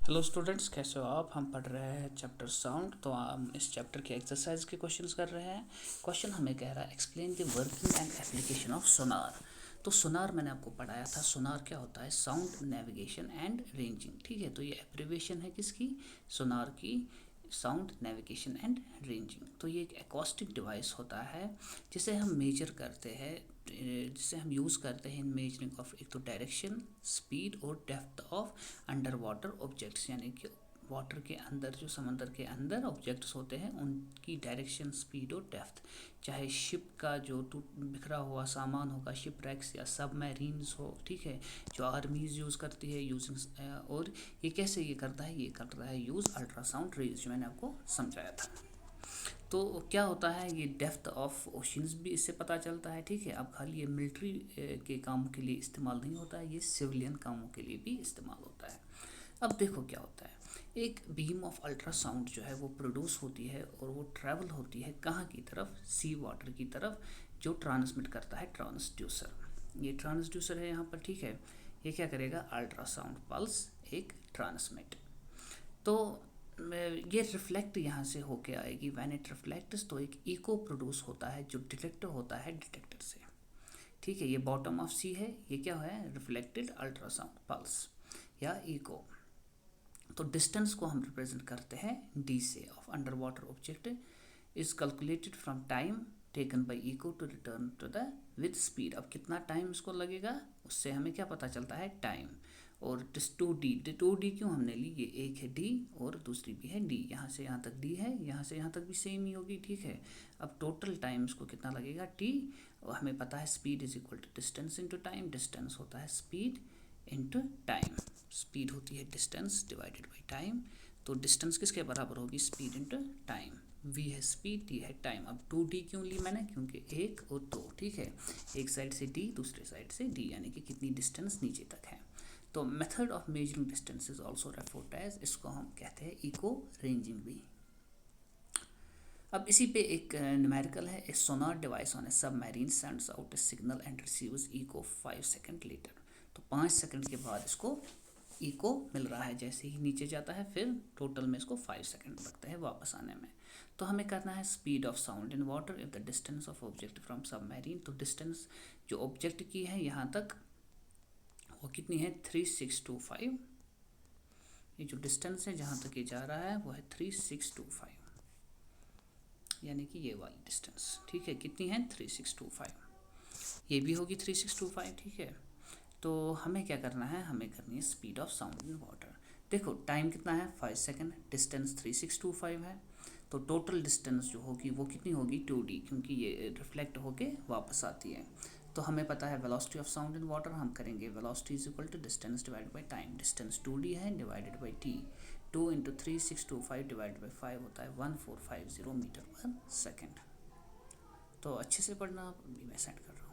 Hello students, कैसे हो आप। हम पढ़ रहे हैं चैप्टर साउंड। तो हम इस चैप्टर के एक्सरसाइज के क्वेश्चंस कर रहे हैं। क्वेश्चन हमें कह रहा है explain the working and application of sonar. तो सोनार मैंने आपको पढ़ाया था। सोनार क्या होता है? Sound navigation and ranging. ठीक है, तो ये एब्रिविएशन है किसकी? सोनार की। Sound navigation and ranging. तो ये एक एकॉस्टिक डिवाइस होता है जिसे हम मेजर करते हैं, जिसे हम यूज़ करते हैं इन मेजरिंग ऑफ एक तो डायरेक्शन, स्पीड और depth of under water objects. यानी कि वाटर के अंदर, जो समंदर के अंदर ऑब्जेक्ट्स होते हैं, उनकी डायरेक्शन, स्पीड और डेप्थ। चाहे शिप का जो बिखरा हुआ सामान होगा, शिप रैक्स या सबमरीन्स हो, ठीक है, जो आर्मीज यूज़ करती है यूजिंग। और ये कैसे ये करता है? ये कर रहा है यूज़ अल्ट्रासाउंड रेज, जो मैंने आपको समझाया था। तो क्या होता है, ये डेप्थ ऑफ ओशंस भी इससे पता चलता है। ठीक है, अब खाली ये मिलिट्री के कामों के लिए इस्तेमाल नहीं होता है, ये सिविलियन कामों के लिए भी इस्तेमाल होता है। अब देखो क्या होता है, एक बीम ऑफ अल्ट्रासाउंड जो है वो प्रोड्यूस होती है और वो ट्रैवल होती है कहाँ की तरफ? सी वाटर की तरफ, जो ट्रांसमिट करता है ट्रांसड्यूसर। ये ट्रांसड्यूसर है यहाँ पर। ठीक है, ये क्या करेगा? अल्ट्रासाउंड पल्स एक ट्रांसमिट। तो ये रिफ्लेक्ट यहाँ से होके आएगी। व्हेन इट रिफ्लेक्ट्स, तो एक इको प्रोड्यूस होता है जो डिटेक्ट होता है डिटेक्टर से। ठीक है, ये बॉटम ऑफ सी है, ये क्या है? रिफ्लेक्टेड अल्ट्रासाउंड पल्स या इको। तो डिस्टेंस को हम रिप्रेजेंट करते हैं डी से, of under water object is calculated from time taken by echo to return to the with speed. अब कितना टाइम इसको लगेगा, उससे हमें क्या पता चलता है? टाइम। और टू डी क्यों हमने ली? ये एक है डी और दूसरी भी है डी। यहाँ से यहाँ तक डी है, यहाँ से यहाँ तक भी सेम ही होगी। ठीक है, अब टोटल टाइम इसको कितना लगेगा? टी। और हमें पता है speed is equal to distance into time. Distance होता है स्पीड इंटू टाइम। स्पीड होती है डिस्टेंस डिवाइडेड बाई टाइम। तो डिस्टेंस किसके बराबर होगी? Speed into time. v है स्पीड, t है टाइम। अब 2d क्यों ली मैंने? क्योंकि एक और दो। ठीक है, एक साइड से d, दूसरे साइड से d, यानी कि कितनी डिस्टेंस नीचे तक है। तो method of measuring distance is also referred as, इसको हम कहते हैं इको रेंजिंग भी। अब इसी पे एक न्यूमेरिकल है। A sonar device on a submarine sends out a signal and receives echo 5 second later. तो 5 सेकंड के बाद इसको इको मिल रहा है। जैसे ही नीचे जाता है, फिर टोटल में इसको 5 सेकंड लगता है वापस आने में। तो हमें करना है speed of sound in water if the distance of object from submarine. तो डिस्टेंस जो ऑब्जेक्ट की है यहाँ तक, वो कितनी है? 3625। ये जो डिस्टेंस है जहाँ तक ये जा रहा है वो है 3625, यानी कि ये वाली डिस्टेंस। ठीक है, कितनी है? 3625। ये भी होगी 3625। ठीक है, तो हमें क्या करना है? हमें करनी है speed of sound in water. देखो टाइम कितना है? 5 सेकंड। डिस्टेंस 3625 है। तो टोटल डिस्टेंस जो होगी वो कितनी होगी? 2d, क्योंकि ये रिफ्लेक्ट होके वापस आती है। तो हमें पता है velocity of sound in water, हम करेंगे velocity is equal to distance divided by time. Distance 2d है, divided by t। 2 into 3625 divided by 5 होता है 1450 मीटर पर सेकेंड। तो अच्छे से पढ़ना, अभी मैं सेंड कर रहा हूँ।